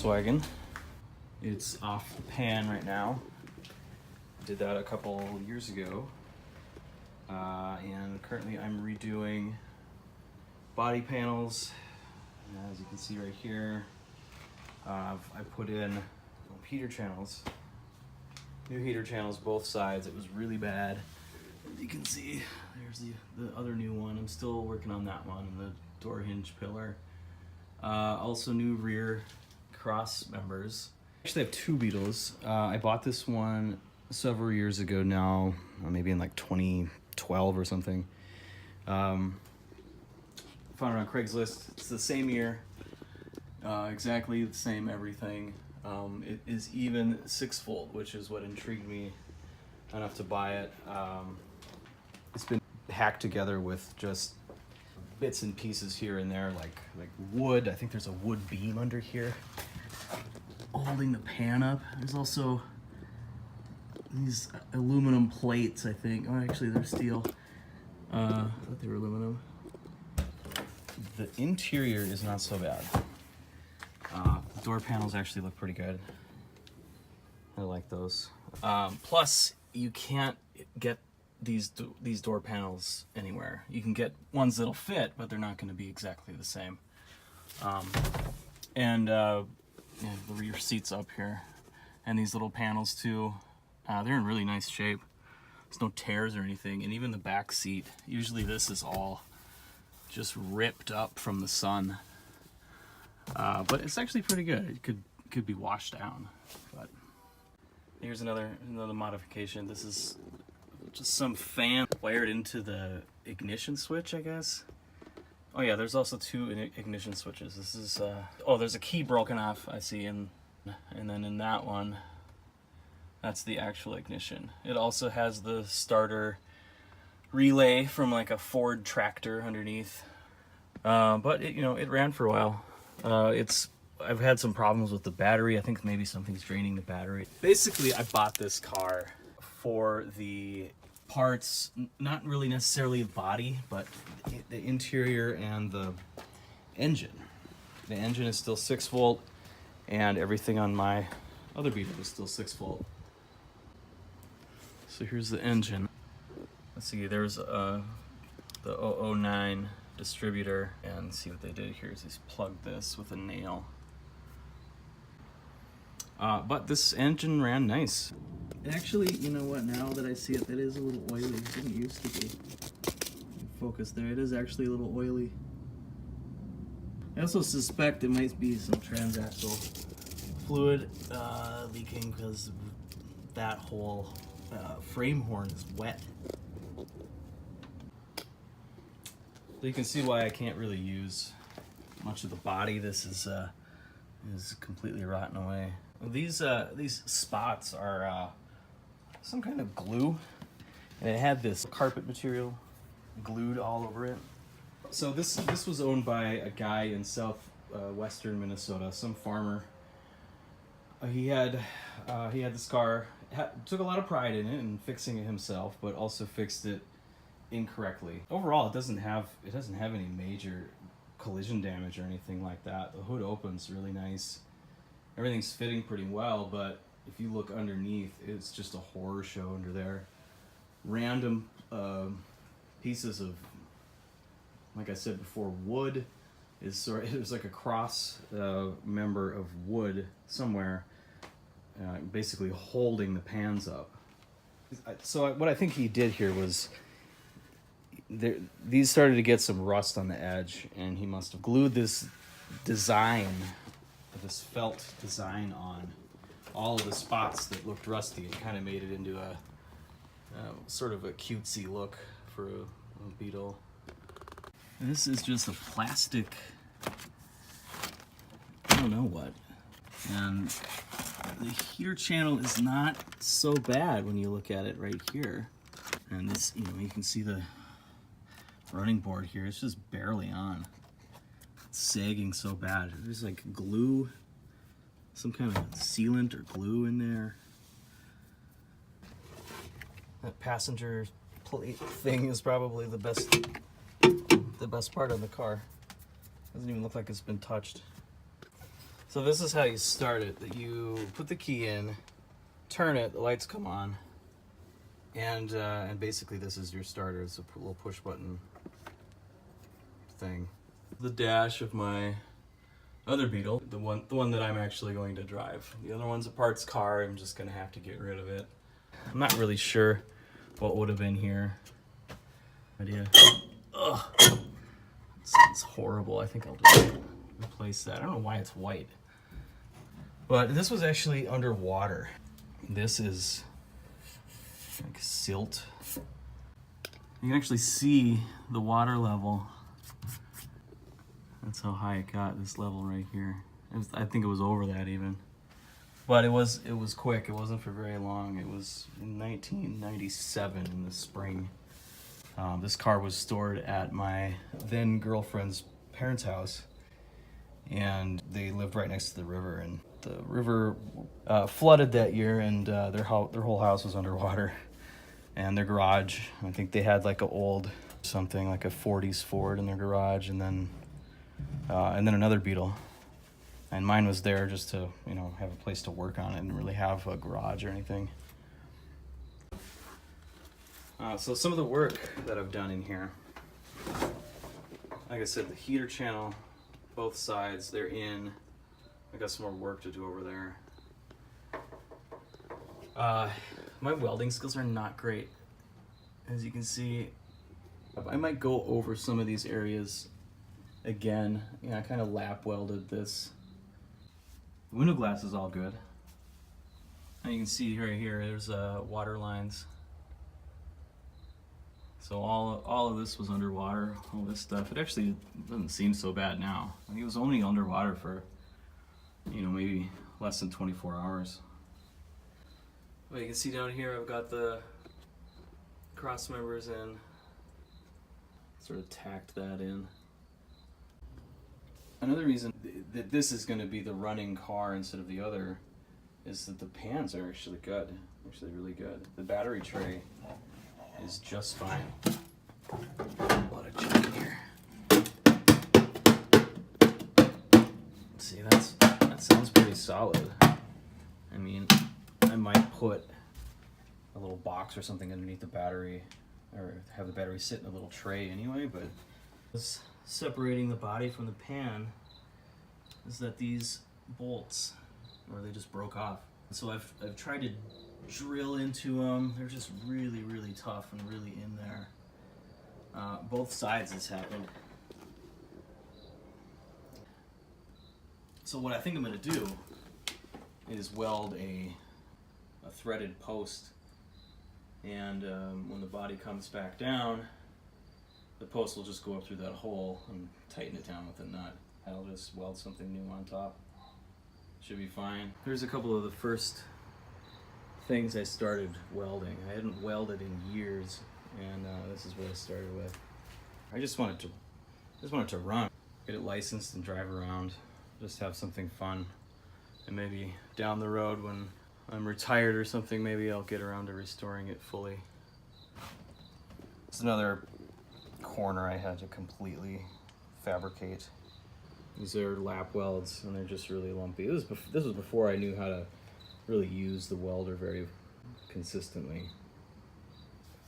Volkswagen. It's off the pan right now. Did that a couple years ago. And currently I'm redoing body panels. As you can see right here, I put in heater channels. New heater channels both sides. It was really bad. As you can see, there's the other new one. I'm still working on that one, the door hinge pillar. Also new rear cross members. Actually I have two Beetles. I bought this one several years ago now, maybe in like 2012 or something. Found it on Craigslist. It's the same year, exactly the same everything. It is even 6-fold, which is what intrigued me enough to buy it. It's been hacked together with just bits and pieces here and there, like wood. I think there's a wood beam under here holding the pan up. There's also these aluminum plates, I think. Oh, actually they're steel. I thought they were aluminum. The interior is not so bad. The door panels actually look pretty good. I like those. Plus, you can't get these door panels anywhere. You can get ones that'll fit, but they're not going to be exactly the same. Yeah, the rear seats up here, and these little panels too. They're in really nice shape. There's no tears or anything, and even the back seat. Usually this is all just ripped up from the sun, but it's actually pretty good. It could be washed down. But here's another modification. This is just some fan wired into the ignition switch, I guess. Oh yeah, there's also two ignition switches. This is oh, there's a key broken off, I see, and then in that one, that's the actual ignition. It also has the starter relay from like a Ford tractor underneath. But it ran for a while. I've had some problems with the battery. I think maybe something's draining the battery. Basically, I bought this car for the parts, not really necessarily the body, but the interior and the engine. The engine is still 6-volt, and everything on my other Beetle is still 6-volt. So here's the engine. Let's see, there's the 009 distributor, and see what they did here is just plug this with a nail. But this engine ran nice. Actually, you know what, now that I see it, that is a little oily. It didn't used to be. Focus there, it is actually a little oily. I also suspect it might be some transaxle fluid leaking, because that whole frame horn is wet. So you can see why I can't really use much of the body. This is completely rotten away. These spots are some kind of glue, and it had this carpet material glued all over it. So this was owned by a guy in southwestern Minnesota, some farmer. He had this car, took a lot of pride in it and fixing it himself, but also fixed it incorrectly. Overall, it doesn't have any major collision damage or anything like that. The hood opens really nice. Everything's fitting pretty well, but if you look underneath, it's just a horror show under there. Random pieces of, like I said before, wood is there's like a cross member of wood somewhere, basically holding the pans up. So what I think he did here was, these started to get some rust on the edge, and he must have glued this felt design on all of the spots that looked rusty, and kind of made it into a sort of a cutesy look for a Beetle. And this is just a plastic, I don't know what. And the heater channel is not so bad when you look at it right here. And this, you can see the running board here. It's just barely on. It's sagging so bad. There's like glue, some kind of sealant or glue in there. That passenger plate thing is probably the best part of the car. Doesn't even look like it's been touched. So this is how you start it. That you put the key in, turn it, the lights come on, and basically this is your starter. It's a little push button thing. The dash of my other Beetle, the one that I'm actually going to drive. The other one's a parts car. I'm just gonna have to get rid of it. I'm not really sure what would have been here. Idea. Ugh, it sounds horrible. I think I'll just replace that. I don't know why it's white. But this was actually underwater. This is like silt. You can actually see the water level. That's how high it got, this level right here. I think it was over that even. But it was quick. It wasn't for very long. It was in 1997 in the spring. This car was stored at my then girlfriend's parents' house, and they lived right next to the river. And the river flooded that year, and their whole house was underwater. And their garage, I think they had like a old something like a 40s Ford in their garage, and then another Beetle. And mine was there just to, you know, have a place to work on it and really have a garage or anything. So some of the work that I've done in here, like I said, the heater channel, both sides, they're in. I got some more work to do over there. My welding skills are not great. As you can see, I might go over some of these areas again. Yeah, I kind of lap welded this. The window glass is all good. And you can see right here, there's water lines. So all of this was underwater, all this stuff. It actually doesn't seem so bad now. I think it was only underwater for, you know, maybe less than 24 hours. Well, you can see down here I've got the cross members in. Sort of tacked that in. Another reason that this is going to be the running car instead of the other is that the pans are actually good, actually really good. The battery tray is just fine. A lot of junk here. See, that sounds pretty solid. I mean, I might put a little box or something underneath the battery, or have the battery sit in a little tray anyway, but separating the body from the pan is that these bolts, or they just broke off. So I've tried to drill into them. They're just really, really tough and really in there. Both sides this happened. So what I think I'm gonna do is weld a threaded post, and when the body comes back down, the post will just go up through that hole and tighten it down with a nut. I'll just weld something new on top. Should be fine. Here's a couple of the first things I started welding. I hadn't welded in years, and this is what I started with. I just wanted to run, get it licensed and drive around, just have something fun. And maybe down the road when I'm retired or something, maybe I'll get around to restoring it fully. It's another corner I had to completely fabricate. These are lap welds, and they're just really lumpy. This was before I knew how to really use the welder very consistently.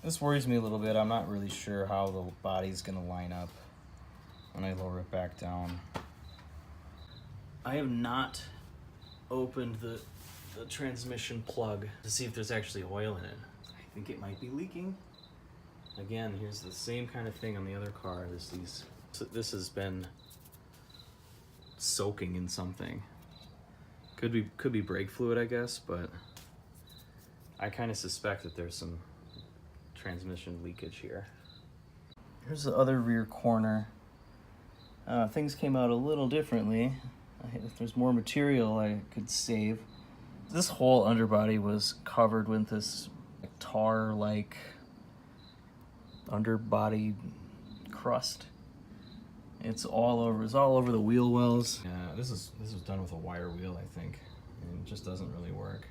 This worries me a little bit. I'm not really sure how the body's gonna line up when I lower it back down. I have not opened the transmission plug to see if there's actually oil in it. I think it might be leaking. Again, here's the same kind of thing on the other car. This has been soaking in something. Could be brake fluid, I guess, but I kind of suspect that there's some transmission leakage here. Here's the other rear corner. Things came out a little differently. If there's more material I could save. This whole underbody was covered with this tar-like underbody crust. It's all over the wheel wells. Yeah, this was done with a wire wheel, I think, and it just doesn't really work.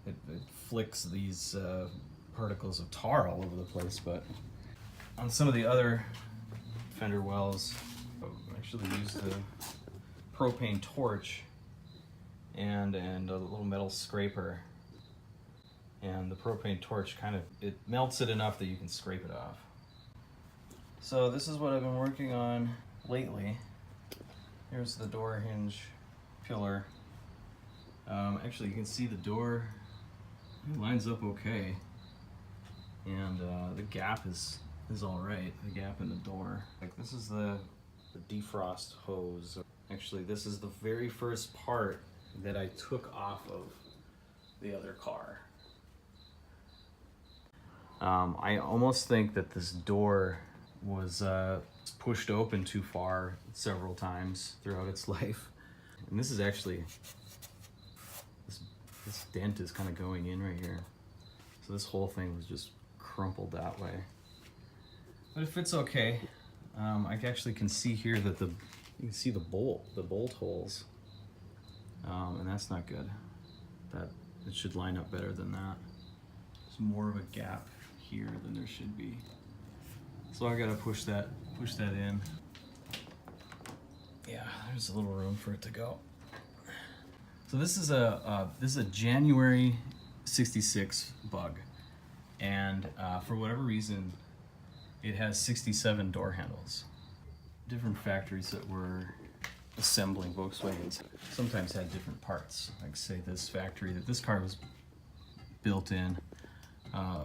It flicks these particles of tar all over the place. But on some of the other fender wells, I actually used the propane torch and a little metal scraper. And the propane torch it melts it enough that you can scrape it off. So this is what I've been working on lately. Here's the door hinge pillar. Actually, you can see the door, it lines up okay. And the gap is all right, the gap in the door. Like, this is the defrost hose. Actually, this is the very first part that I took off of the other car. I almost think that this door was pushed open too far several times throughout its life. And this is actually, this dent is kind of going in right here. So this whole thing was just crumpled that way. But it fits okay. I actually can see here that you can see the bolt holes. And that's not good. It should line up better than that. There's more of a gap here than there should be. So I gotta push that in. Yeah, there's a little room for it to go. So this is a January '66 bug, and for whatever reason, it has 67 door handles. Different factories that were assembling Volkswagens sometimes had different parts. Like, say this factory that this car was built in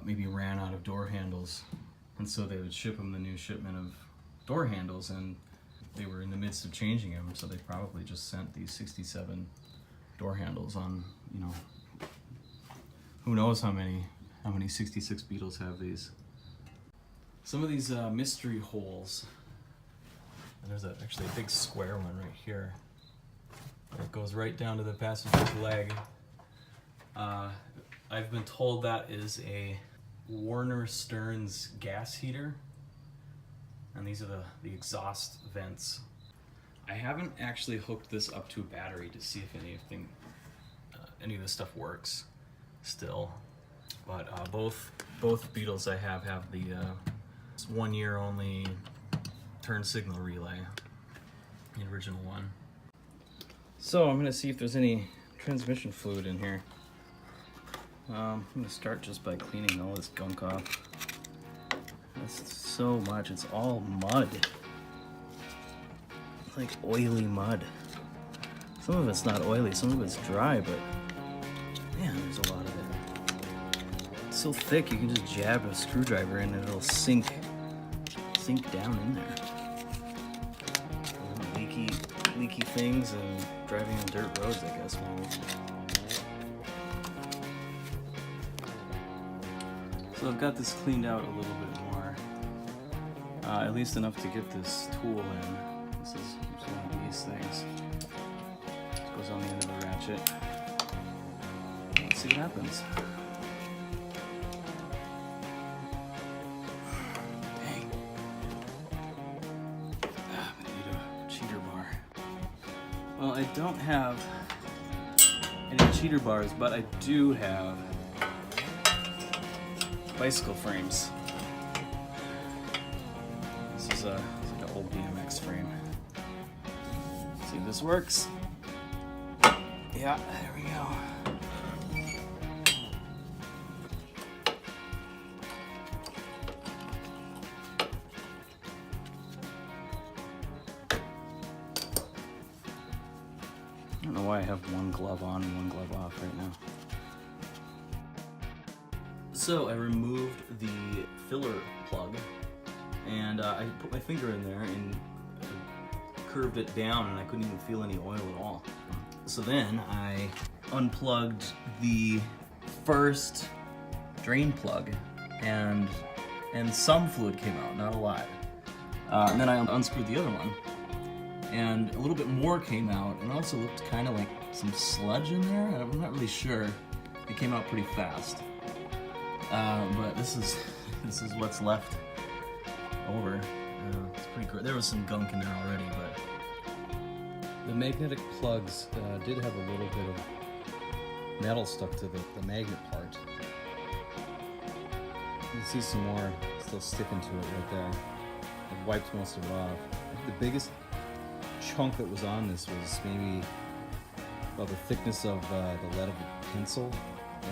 maybe ran out of door handles, and so they would ship them the new shipment of door handles, and they were in the midst of changing them, so they probably just sent these 67 door handles on, you know, who knows how many 66 Beetles have these. Some of these mystery holes, and there's actually a big square one right here that goes right down to the passenger's leg. I've been told that is a Warner Stearns gas heater, and these are the exhaust vents. I haven't actually hooked this up to a battery to see if any of this stuff works still, but both Beetles I have the 1 year only turn signal relay, the original one. So I'm gonna see if there's any transmission fluid in here. I'm gonna start just by cleaning all this gunk off. That's so much, it's all mud. It's like oily mud. Some of it's not oily, some of it's dry, but man, there's a lot of it. It's so thick you can just jab a screwdriver in and it'll sink down in there. Leaky things and driving on dirt roads, I guess, maybe. So I've got this cleaned out a little bit more, at least enough to get this tool in. This is one of these things. It goes on the end of the ratchet. Let's see what happens. Dang. I'm gonna need a cheater bar. Well, I don't have any cheater bars, but I do have bicycle frames. This is like an old BMX frame. See if this works. Yeah, there we go. I don't know why I have one glove on and one glove off right now. So I removed the filler plug, and I put my finger in there and curved it down, and I couldn't even feel any oil at all. So then I unplugged the first drain plug, and some fluid came out, not a lot. And then I unscrewed the other one, and a little bit more came out, and also looked kind of like some sludge in there. I'm not really sure. It came out pretty fast. But this is what's left over. It's pretty cool. There was some gunk in there already, but the magnetic plugs did have a little bit of metal stuck to the magnet part. You can see some more still sticking to it right there. I've wiped most of it off. I think the biggest chunk that was on this was maybe about the thickness of the lead of a pencil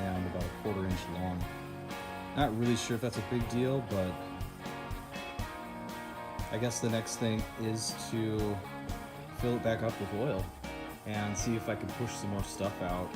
and about a 1/4 inch long. Not really sure if that's a big deal, but I guess the next thing is to fill it back up with oil and see if I can push some more stuff out